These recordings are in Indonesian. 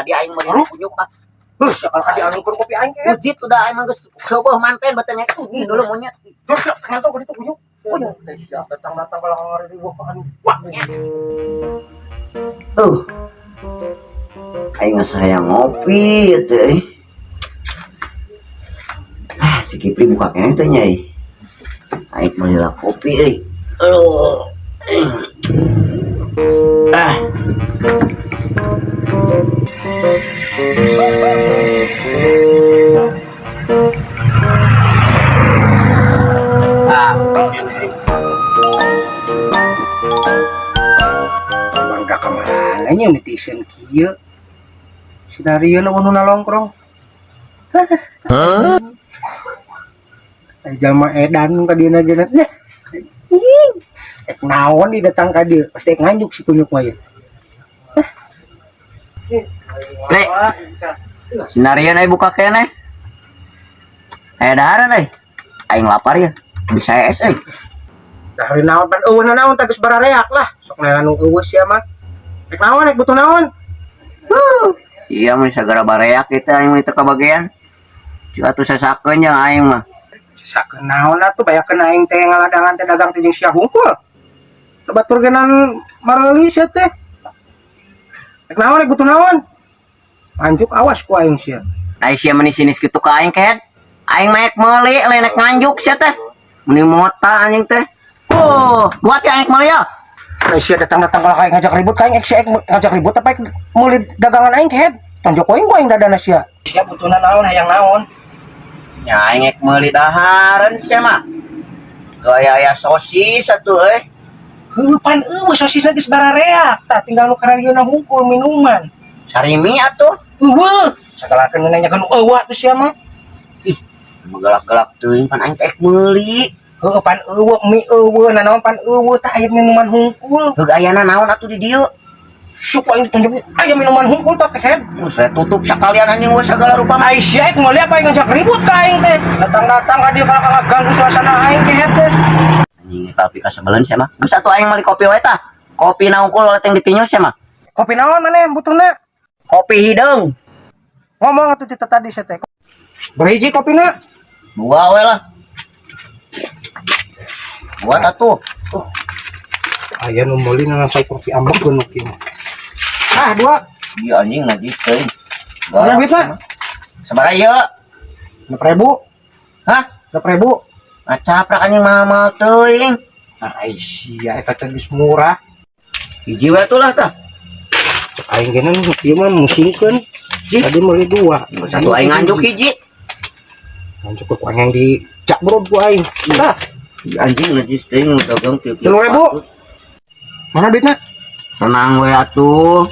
jadi aing mah kunyuk ah. Sakal ka dialungkeun kopi aing ke. Ujit udah aing mah geus loboh manten betenya ini dulu monyet. Terus kantor ka ditu kunyuk. Kunyuk teh siap datang-datang kalau ngari ribuh ka anu. Wah. Aing sayang ngopi teh. Si Kipri buka kene teh nyai. Aing mah heula kopi euy. Mangga kemana nya netizen kieu? Sinario nu nalongkrong. Jalma edan ka dieuna geuna. Ek naon di datang ka dieu, pasti ek nganjuk si kunyuk mah ye. Re. Sinario na buka kene. Daharan euy. Aing lapar ya. Bisa es euy. Dari naon pan eueun naon teh geus barareak lah. Sok anu eueuh sia mah. Ek naon ek butuh naon? Iya mah sagara bareak kita aing mah teu kabagean. Cik atuh sasakeun nya aing mah. Sakeun naon atuh bayakeun aing teh ngaladangan teh dagang teh jeung sia hungkul. Batur genan mareuli sia teh. Ek naon ek butuh naon? Anjuk awas ku aing sia. Ai sia meni sinis kitu ka aing ket. Aing mah ek meuli lain ek nganjuk sia teh. Meni mota anjing teh. Kuat ya aing meuli ya. Nah sia datang-datang kalau aing ngajak ribut ka aing ek sia ek ngajak ribut apa ek meuli dagangan aing ket. Tonjok aing ku aing dadana sia. Sia butuhna naon hayang naon? Ya aing ek meuli dahareun sia mah. Gaya aya sosis atuh euy. Pan sosisna geus barareak, tah tinggal nu kararieuna hungkul minuman. Sarimi atuh. Sagalakeun nanyakeun eueuh atuh sia mah. Galak-galak teuing pan aing teh meuli. Heuh pan eueuh mie eueuh nanaon pan eueuh tah aya minuman hungkul. Heug ayana naon atuh di dieu? Syuk aing ditunjuk aya minuman hungkul tah kehed. Saya tutup sakalian anjing we segala rupa. Ai sia ek meuli apa aing ngajak ribut ka aing teh. Datang-datang ka dieu ka ganggu suasana aing kehed teh. Anjing tapi ka sebelen sia mah. Geus atuh aing meuli kopi we tah. Kopi na unggul teh ditinyu sia mah. Kopi naon maneh butuhna? Kopi hideung. Ngomong atuh teh tadi sia teh. Berhiji kopina? Dua we lah. Buat atuh. Aya nu meuli ngalansai kopi ambek geun kieu. Ah, dua. Iya anjing najis teuing. Berapa duitna? Sabaraha ieu? 6.000. Hah? 6.000. Ngacaprak anjing mahal teuing. Ai sia eta teh geus murah. Hiji we atuh lah tah. Aing geuna nu kieu mah musingkeun. Tadi meuli dua. Satu aing nganjuk hiji. Nganjuk ku aing di cak brod ku aing. Tah, Anjing najis teuing dagang kieu. 3.000. Mana duitna? Tenang we atuh.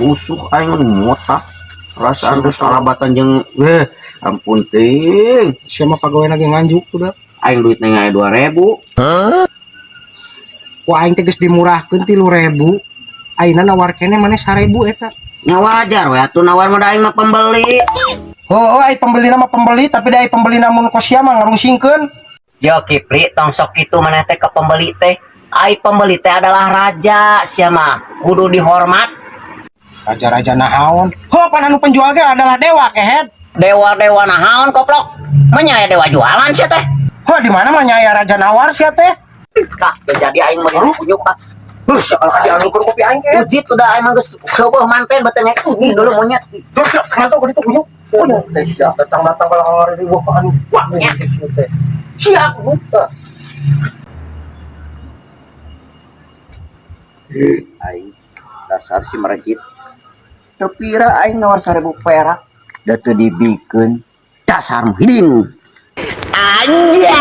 Usuk aing motah. Rasaan geus salabatan jeung ampun teuing. Sia mah pagaweana ge nganjuk udah. Aing duitna aya 2.000. Ku aing teh geus dimurahkeun 3.000. Ayeuna nawar keneh maneh 1.000 eta. Nya wajar we atuh nawar mah aing mah pembeli. Ai pembeli nama pembeli tapi da ai pembeli namun kosia mah ngarungsingkeun. Yo Kipri tong sok kitu maneh teh ke pembeli teh. Ai pembeli teh adalah raja sia mah. Kudu dihormat. Raja-raja naon? Pan anu penjual ge adalah dewa kehed. Dewa-dewa naon koplok? Manya dewa jualan sia teh. Di mana mah nya aya raja nawar sia teh? Tah jadi aing mah kunyuk ah. Sakal ka dialungkeun kopi aing ke. Ujit udah aing mah geus loboh manten betenya ini dulu monyet. Terus kantor ka ditu kunyuk. Kunyuk teh siap datang-datang kalau ngari ribuh ka anu. Wah, teh. Siap buka. Aing dasar si merejit. Tepira aing nawar 1.000 perak. Da teu dibikeun dasar muhidin. Anjay.